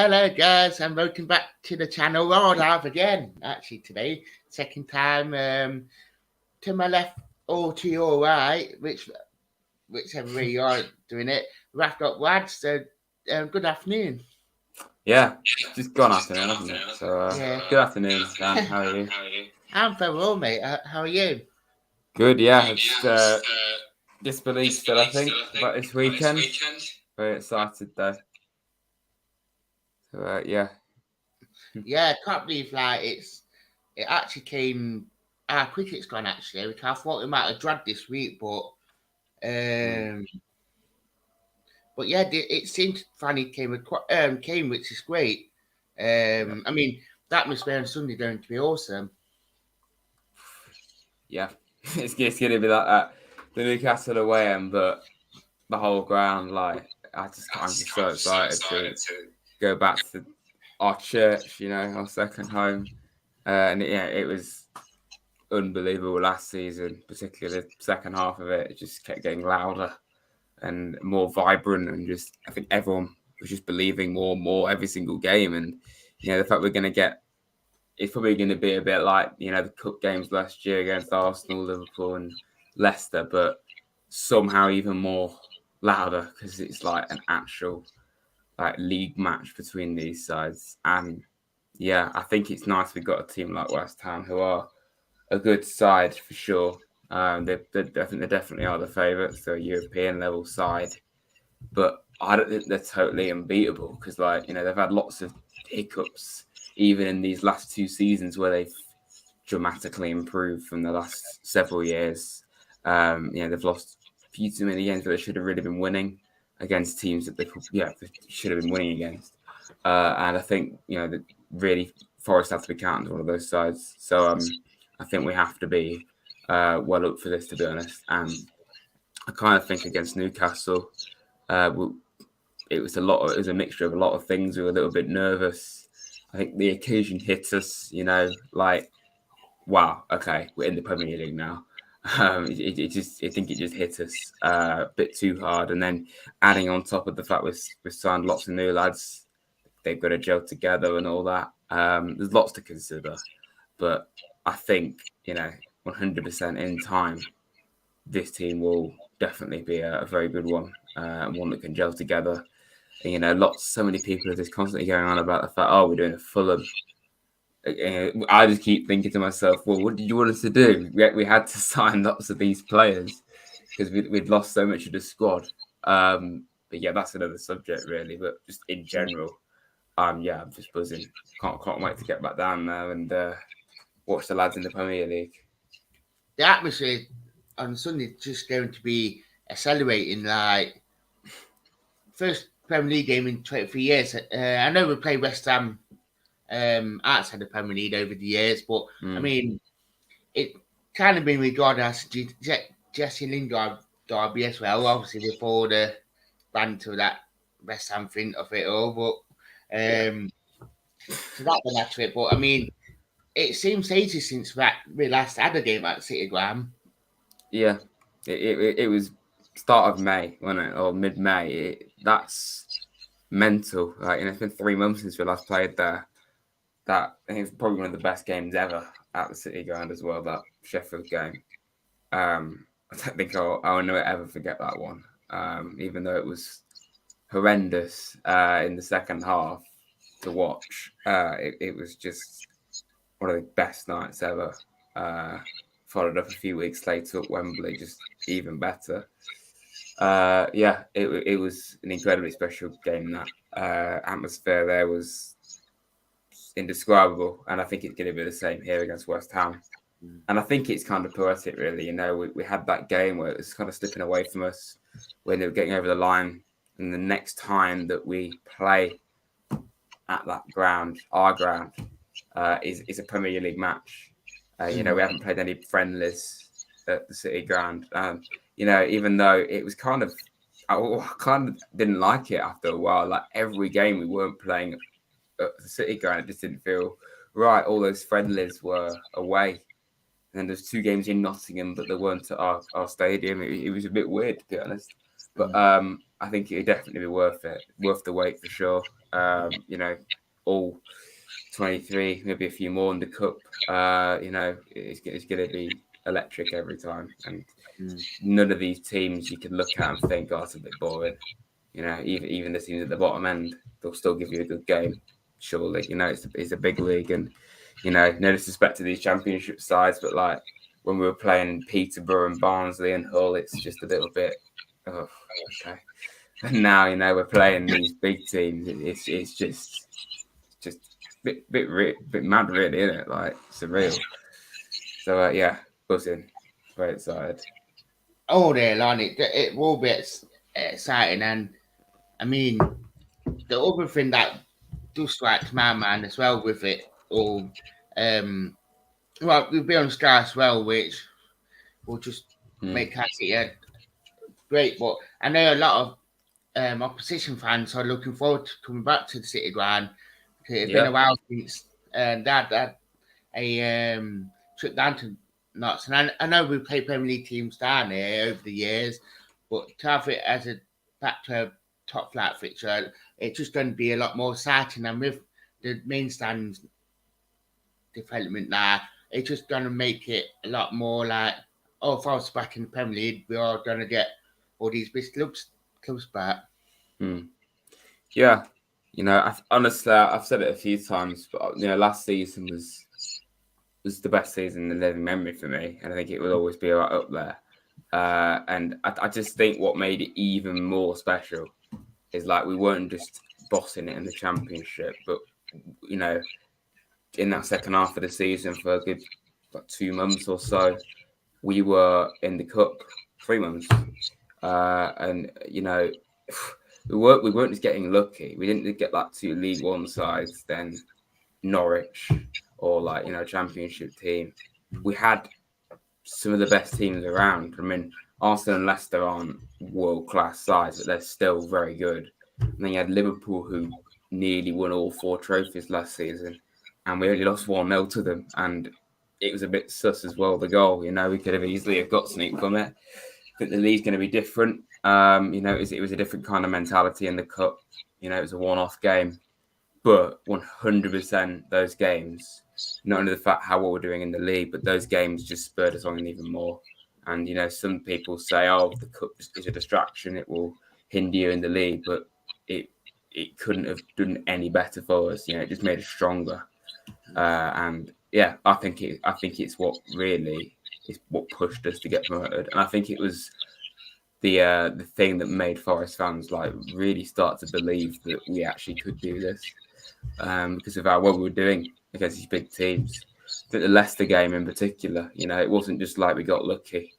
Hello guys and welcome back to the channel. We're live again actually today. Second time to my left or to your right, whichever way you are doing it. We've got Wad, so good afternoon. Yeah, just gone afternoon, hasn't it? So good afternoon, Dan. How are you? I'm very well, mate. How are you? Good, yeah. It's disbelief still, I think, about this weekend. Very excited though. So yeah. Yeah, I can't believe it actually came how quick it's gone actually, which I thought we might have dragged this week, but yeah, it seemed finally came, which is great. I mean, the atmosphere on Sunday going to be awesome. Yeah, it's going to be like that. The Newcastle away end, but the whole ground, like, I'm just so excited to go back to our church, our second home. And yeah, it was unbelievable last season, particularly the second half of it. It just kept getting louder and more vibrant, and just I think everyone was just believing more and more every single game. And the fact we're going to get, it's probably going to be a bit like the cup games last year against Arsenal, Liverpool, and Leicester, but somehow even more louder because it's like an actual like league match between these sides. And yeah, I think it's nice we've got a team like West Ham who are a good side for sure. I think they definitely are the favourites. They're a European level side, but I don't think they're totally unbeatable because, they've had lots of hiccups even in these last two seasons where they've dramatically improved from the last several years. They've lost a few too many games where they should have really been winning against teams that they should have been winning against. And I think that really Forest have to be counted as one of those sides. So I think we have to be well up for this, to be honest. And I kind of think against Newcastle, it was a mixture of a lot of things. We were a little bit nervous. I think the occasion hit us, wow, okay, we're in the Premier League now. I think it just hit us a bit too hard. And then adding on top of the fact we've signed lots of new lads, they've got to gel together and all that. There's lots to consider, but I think 100% in time, this team will definitely be a very good one, and one that can gel together. And, so many people are just constantly going on about the fact, oh, we're doing a Fulham. I just keep thinking to myself, well, what did you want us to do? We had to sign lots of these players because we'd lost so much of the squad. But yeah, that's another subject really. But just in general, I'm just buzzing. Can't wait to get back down there and watch the lads in the Premier League. The atmosphere on Sunday is just going to be accelerating. Like first Premier League game in 23 years. I know we played West Ham outside the Premier League over the years, but I mean, it kind of been regarded as Jesse Lingard derby as well. Obviously, before the banter that West Ham thing of it all, but so that went after it. But I mean, it seems ages since we last had a game at City Ground. Yeah, it was start of May, wasn't it, or mid-May? That's mental. It's been 3 months since we last played there. That I think it's probably one of the best games ever at the City Ground as well. That Sheffield game. I don't think I'll never ever forget that one. Even though it was horrendous in the second half to watch, it was just one of the best nights ever. Followed up a few weeks later at Wembley, just even better. It was an incredibly special game. That atmosphere there was indescribable, and I think it's going to be the same here against West Ham. And I think it's kind of poetic, really. We had that game where it was kind of slipping away from us when they were getting over the line, and the next time that we play at that ground, our ground, is a Premier League match. We haven't played any friendlies at the City Ground. Even though it was I kind of didn't like it after a while. Like every game we weren't playing at the City Ground, it just didn't feel right. All those friendlies were away. And then there's 2 games in Nottingham, but they weren't at our stadium. It was a bit weird, to be honest. But I think it would definitely be worth it. Worth the wait for sure. All 23, maybe a few more in the cup. It's going to be electric every time, and none of these teams you can look at and think, "Oh, it's a bit boring." Even the teams at the bottom end, they'll still give you a good game. Surely, it's a big league, and no disrespect to these championship sides, but like when we were playing Peterborough and Barnsley and Hull, it's just a little bit, oh, okay. And now we're playing these big teams. It's just bit mad, really, isn't it? Like surreal. So yeah, buzzing, very excited. Oh, there, Lonnie, it will be exciting, and I mean the other thing that does strike my mind as well with it all, well, we'll be on Sky as well, which will just make us great. But I know a lot of opposition fans are looking forward to coming back to the City Ground. It's been a while since Dad had a trip down to Nottingham. And I know we've played Premier League teams down there over the years, but to have it as a back to a top flight fixture, it's just going to be a lot more exciting. And with the main stands development now, it's just going to make it a lot more like, oh, if I was back in the Premier League, we are going to get all these big clubs back. Yeah, honestly, I've said it a few times, but last season was the best season in living memory for me, and I think it will always be right up there. And I just think what made it even more special is like we weren't just bossing it in the Championship, but in that second half of the season for a good 2 months or so, we were in the cup 3 months, and we weren't just getting lucky. We didn't get like 2 League One sides, then Norwich or like Championship team. We had some of the best teams around. I mean, Arsenal and Leicester aren't world class sides, but they're still very good. And then you had Liverpool, who nearly won all 4 trophies last season, and we only lost 1-0 to them. And it was a bit sus as well. The goal, we could have easily got something from it. I think the league's going to be different. It was a different kind of mentality in the cup. It was a one-off game, but 100% those games, not only the fact how well we're doing in the league, but those games just spurred us on even more. And some people say, "Oh, the cup is a distraction; it will hinder you in the league," but it couldn't have done any better for us. It just made us stronger. And yeah, I think it's what really is what pushed us to get promoted, and I think it was the thing that made Forest fans like really start to believe that we actually could do this, because of how well we were doing against these big teams. I think the Leicester game in particular, it wasn't just like we got lucky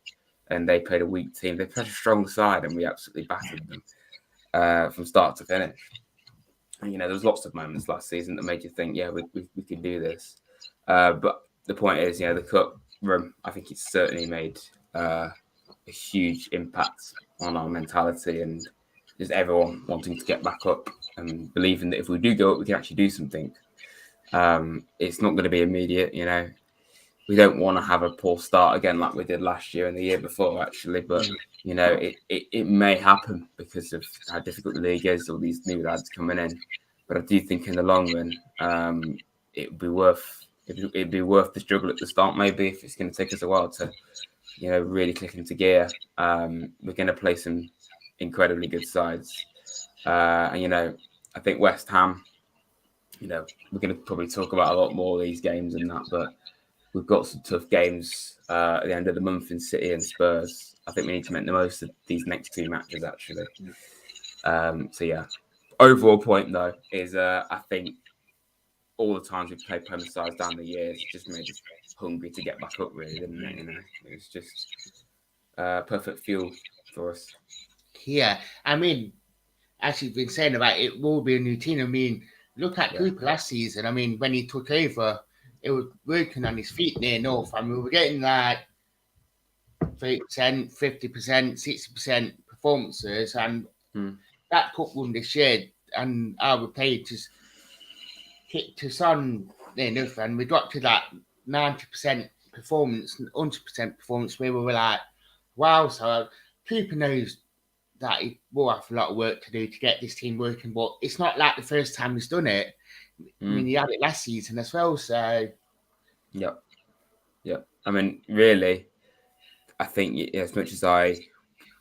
and they played a weak team. They played a strong side and we absolutely battered them from start to finish. And there was lots of moments last season that made you think, yeah, we could do this. But the point is, the cup run, I think it's certainly made a huge impact on our mentality and just everyone wanting to get back up and believing that if we do go up, we can actually do something. It's not going to be immediate, We don't want to have a poor start again like we did last year and the year before, actually. But, it may happen because of how difficult the league is, all these new lads coming in. But I do think in the long run, it'd be worth the struggle at the start, maybe, if it's going to take us a while to, really click into gear. We're going to play some incredibly good sides. And, I think West Ham, we're going to probably talk about a lot more of these games and that, but we've got some tough games at the end of the month in City and Spurs. I think we need to make the most of these next 2 matches, actually. So, yeah. Overall point, though, is I think all the times we've played Premier sides down the years, it just made us hungry to get back up, really, didn't it? It's just perfect fuel for us. Yeah, I mean, as you've been saying about it, will be a new team. I mean, look at Cooper last season. I mean, when he took over, it was working on his feet near enough. I mean, we were getting like 30%, 50%, 60% performances, and that cup run this year, and our played just kicked us on near enough, and we got to that 90% performance, 100% performance, where we were like, wow. So Cooper knows that he will have a lot of work to do to get this team working. But it's not like the first time he's done it. I mean, he had it last season as well. So, Yep. Yep. I mean, really, I think as much as I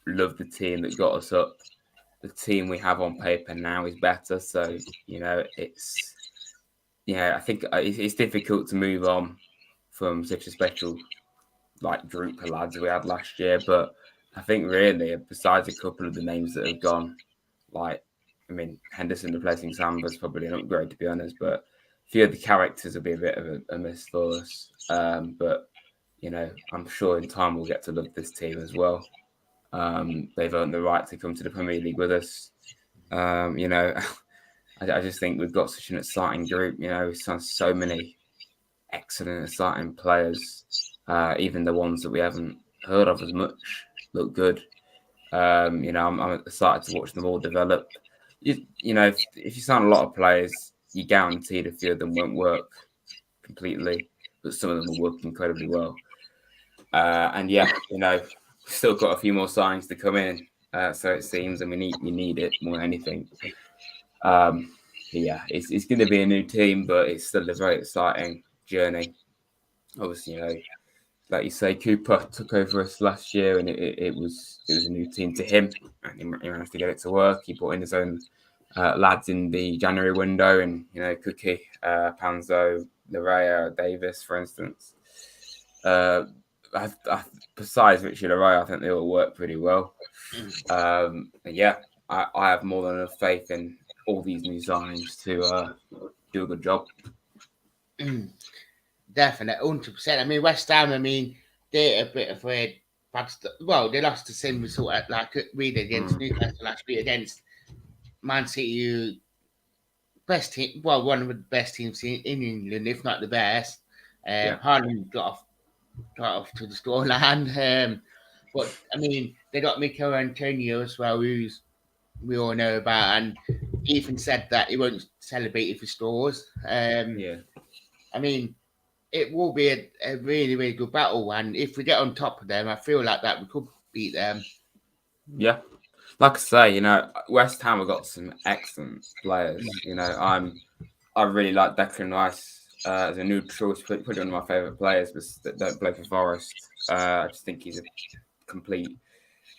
love the team that got us up, the team we have on paper now is better. So, it's, I think it's difficult to move on from such a special group of lads we had last year. But I think really, besides a couple of the names that have gone, Henderson replacing Samba is probably an upgrade, to be honest. But a few of the characters will be a bit of a miss for us. But I'm sure in time we'll get to love this team as well. They've earned the right to come to the Premier League with us. I just think we've got such an exciting group. We've signed so many excellent, exciting players. Even the ones that we haven't heard of as much look good. I'm excited to watch them all develop. If you sign a lot of players, you're guaranteed a few of them won't work completely, but some of them will work incredibly well. We've still got a few more signings to come in. So it seems, and we need it more than anything. It's going to be a new team, but it's still a very exciting journey. Obviously, like you say, Cooper took over us last year, and it was a new team to him, and he managed to get it to work. He brought in his own lads in the January window, and Cookie, Panzo, Larea, Davis, for instance. Besides Richie Larea, I think they all work pretty well. I have more than enough faith in all these new signings to do a good job. Definitely, 100%. I mean, West Ham, they're a bit of a bad stuff. Well, they lost the same result we did against Newcastle last week against Man City, best team, well, one of the best teams in England, if not the best. Haaland got off to the scoreline. But they got Mikel Antonio as well, who's we all know about, and he even said that he won't celebrate if he scores. It will be a really, really good battle, and if we get on top of them, I feel like that we could beat them. Yeah. Like I say, West Ham have got some excellent players. I really like Declan Rice as a neutral. Probably one of my favourite players, but that don't play for Forest. I just think he's a complete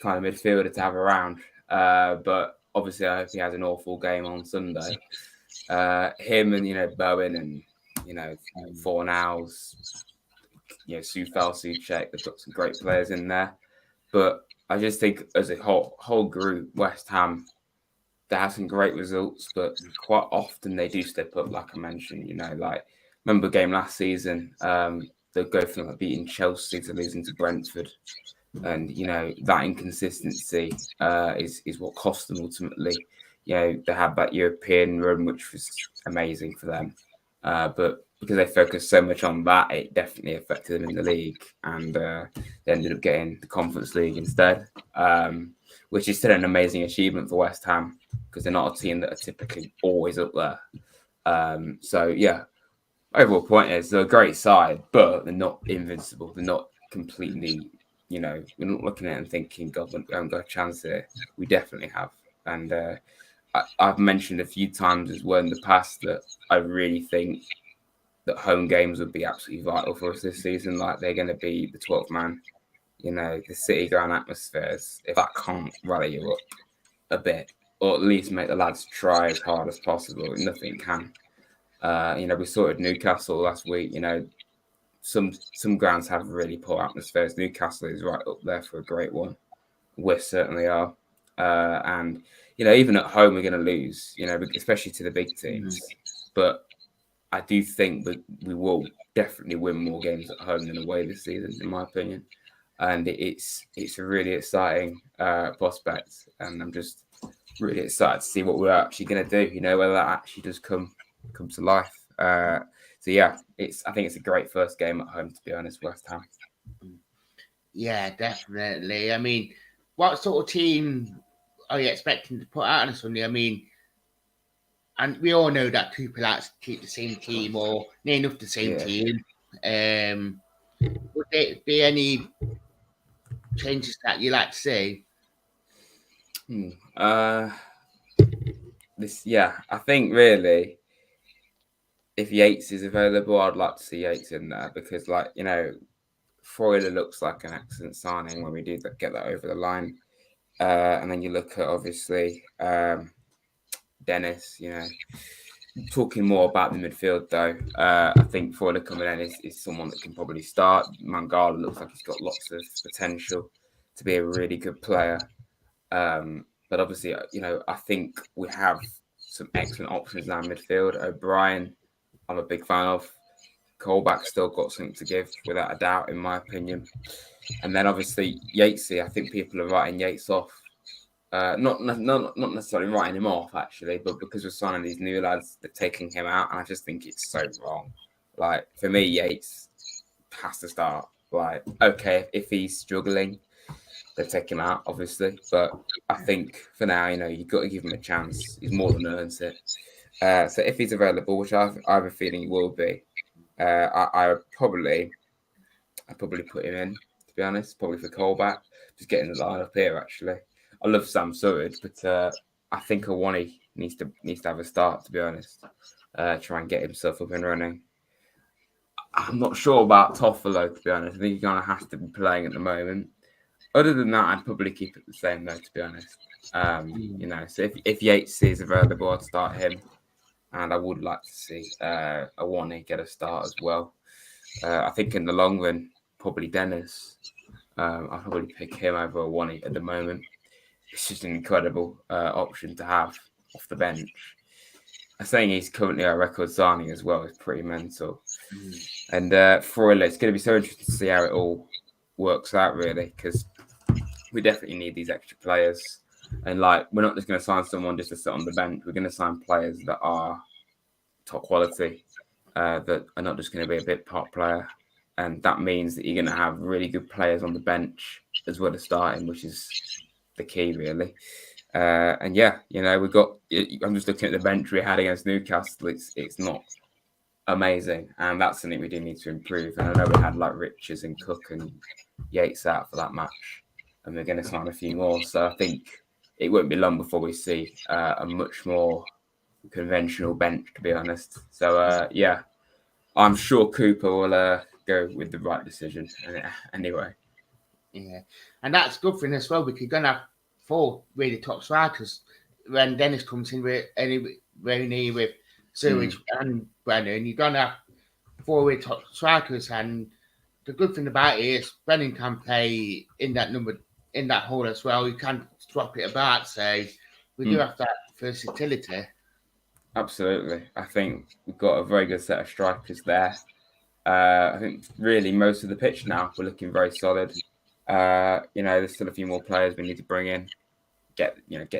kind of midfielder to have around. But obviously, I hope he has an awful game on Sunday. Him and Bowen and Fornals, Soufal, Soucek, they've got some great players in there. But I just think as a whole group, West Ham, they have some great results, but quite often they do step up, like I mentioned. Remember a game last season, they'll go from beating Chelsea to losing to Brentford. And, that inconsistency is what cost them ultimately. They had that European run, which was amazing for them. But because they focused so much on that, it definitely affected them in the league. And they ended up getting the Conference League instead, which is still an amazing achievement for West Ham because they're not a team that are typically always up there. Overall point is they're a great side, but they're not invincible. They're not completely, we're not looking at it and thinking, God, we haven't got a chance here. We definitely have. And I've mentioned a few times as well in the past that I really think that home games would be absolutely vital for us this season. Like they're going to be the 12th man. The City ground atmospheres, if that can't rally you up a bit, or at least make the lads try as hard as possible, nothing can. We sorted Newcastle last week. Some grounds have really poor atmospheres. Newcastle is right up there for a great one. We certainly are. And even at home, we're going to lose, especially to the big teams. But I do think that we will definitely win more games at home than away this season, in my opinion. And it's a really exciting prospect. And I'm just really excited to see what we're actually going to do, whether that actually does come to life. I think it's a great first game at home, to be honest, West Ham. Yeah, definitely. What sort of team are you expecting to put out on Sunday? And we all know that Cooper likes to keep the same team or near enough the same team. Would there be any changes that you like to see? Hmm. I think really, if Yates is available, I'd like to see Yates in there because, like, Freuler looks like an excellent signing when we do that, get that over the line. And then you look at obviously Dennis. Talking more about the midfield though, I think Freuler coming in is someone that can probably start. Mangala looks like he's got lots of potential to be a really good player. But obviously, I think we have some excellent options in our midfield. O'Brien, I'm a big fan of. Colback still got something to give, without a doubt, in my opinion. And then obviously Yatesy, I think people are writing Yates off. Not necessarily writing him off actually, but because we're signing these new lads, they're taking him out, and I just think it's so wrong. Like for me, Yates has to start. Like, okay, if he's struggling, they take him out, obviously. But I think for now, you've got to give him a chance. He's more than earns it. So if he's available, which I have a feeling he will be, I'd probably put him in, to be honest, probably for Colback. Just getting the line up here, actually. I love Sam Surridge, but I think Awani needs to have a start, to be honest. Try and get himself up and running. I'm not sure about Toffolo, to be honest. I think he kind of has to be playing at the moment. Other than that, I'd probably keep it the same, though, to be honest. So if Yates is available, I'd start him. And I would like to see Awani get a start as well. I think in the long run, probably Dennis. I'll probably pick him over Awani at the moment. It's just an incredible option to have off the bench. Saying he's currently a record signing as well is pretty mental. And Freuler, it's going to be so interesting to see how it all works out, really, because we definitely need these extra players. And we're not just going to sign someone just to sit on the bench. We're going to sign players that are top quality, that are not just going to be a bit part player. And that means that you're going to have really good players on the bench as well as starting, which is the key, really. And yeah, we've got. I'm just looking at the bench we had against Newcastle. It's not amazing, and that's something we do need to improve. And I know we had Richards and Cook and Yates out for that match, and we're going to sign a few more. So I think it won't be long before we see a much more conventional bench, to be honest. So yeah, I'm sure Cooper will go with the right decision anyway. Yeah, and that's good for him as well because you're gonna have 4 really top strikers when Dennis comes in with Rooney with Surridge and Brennan. You're gonna have 4 really top strikers, and the good thing about it is Brennan can play in that hole as well. You can swap it about, so we do have that versatility. Absolutely, I think we've got a very good set of strikers there. I think really most of the pitch now we're looking very solid. There's still a few more players we need to bring in. Get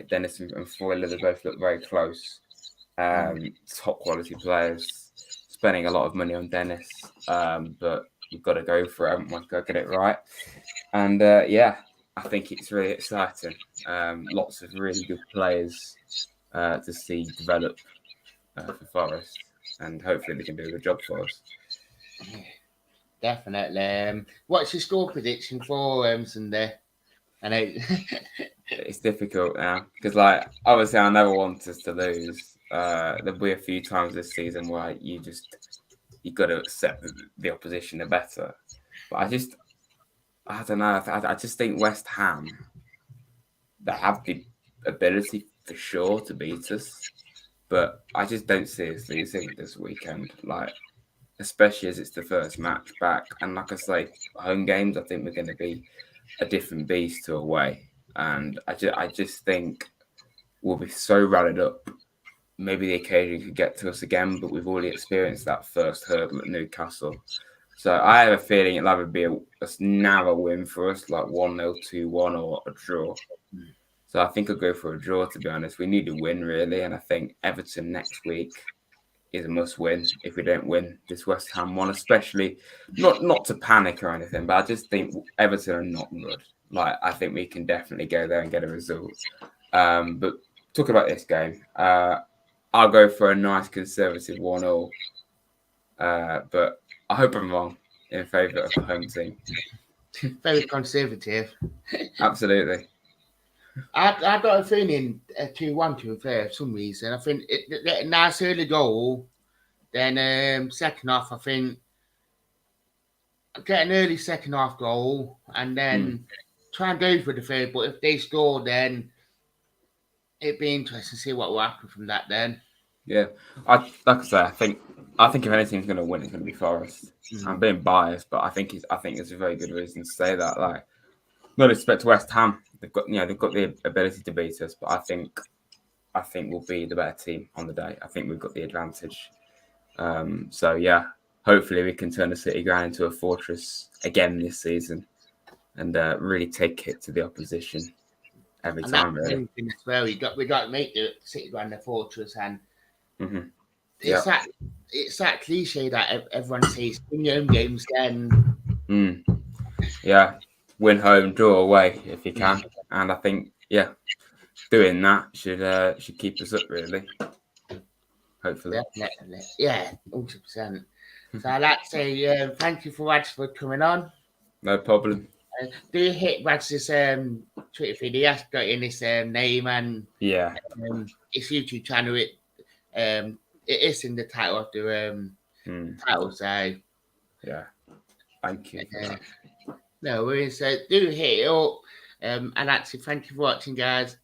Dennis and Freuler. They both look very close. Top quality players. Spending a lot of money on Dennis, but we've got to go for it. Haven't we? Got to get it right. And I think it's really exciting. Lots of really good players to see develop for Forest, and hopefully they can do a good job for us. Definitely. What's your score prediction for Sunday? I know it's difficult now because, obviously, I never want us to lose. There'll be a few times this season where you got to accept that the opposition are better. But I don't know. I just think West Ham, they have the ability for sure to beat us, but I just don't see us losing this weekend. Especially as it's the first match back, and like I say, home games, I think we're going to be a different beast to away, and I just think we'll be so rallied up. Maybe the occasion could get to us again, but we've already experienced that first hurdle at Newcastle. So I have a feeling it'll either be a narrow win for us, like 1-0, 2-1, or a draw. So I think I'll go for a draw, to be honest. We need a win, really, and I think Everton next week is a must win if we don't win this West Ham one, especially not to panic or anything, but I just think Everton are not good. I think we can definitely go there and get a result. But talking about this game, I'll go for a nice conservative 1-0. But I hope I'm wrong in favour of the home team. very conservative. Absolutely. I got a feeling 2-1 to be fair for some reason. I think it nice early goal. Then second half, I think get an early second half goal and Mm. then try and go for the third. But if they score, then it'd be interesting to see what will happen from that. Then. Yeah, like I say, I think if anything's going to win, it's going to be Forest. I'm Mm. being biased, but I think it's a very good reason to say that. Like, not expect West Ham. They've got the ability to beat us, but I think we'll be the better team on the day. I think we've got the advantage. So yeah, hopefully we can turn the City Ground into a fortress again this season and really take it to the opposition every And that's time, the really. main thing as well. We got to make the City Ground the fortress, and Hmm. it's Yeah. that it's that cliche that everyone says win your own games, then Mm. Yeah. Win home, draw away if you can, and I think doing that should keep us up really. Hopefully. definitely, yeah, 100%. So I'd like to say thank you for Raj for coming on. No problem. Do you hit Raj's Twitter feed? He has got in his name and Yeah. his YouTube channel. It is in the title of the Mm. title. So Yeah. Thank you for that. no worries. So do hit it up. And actually, thank you for watching, guys.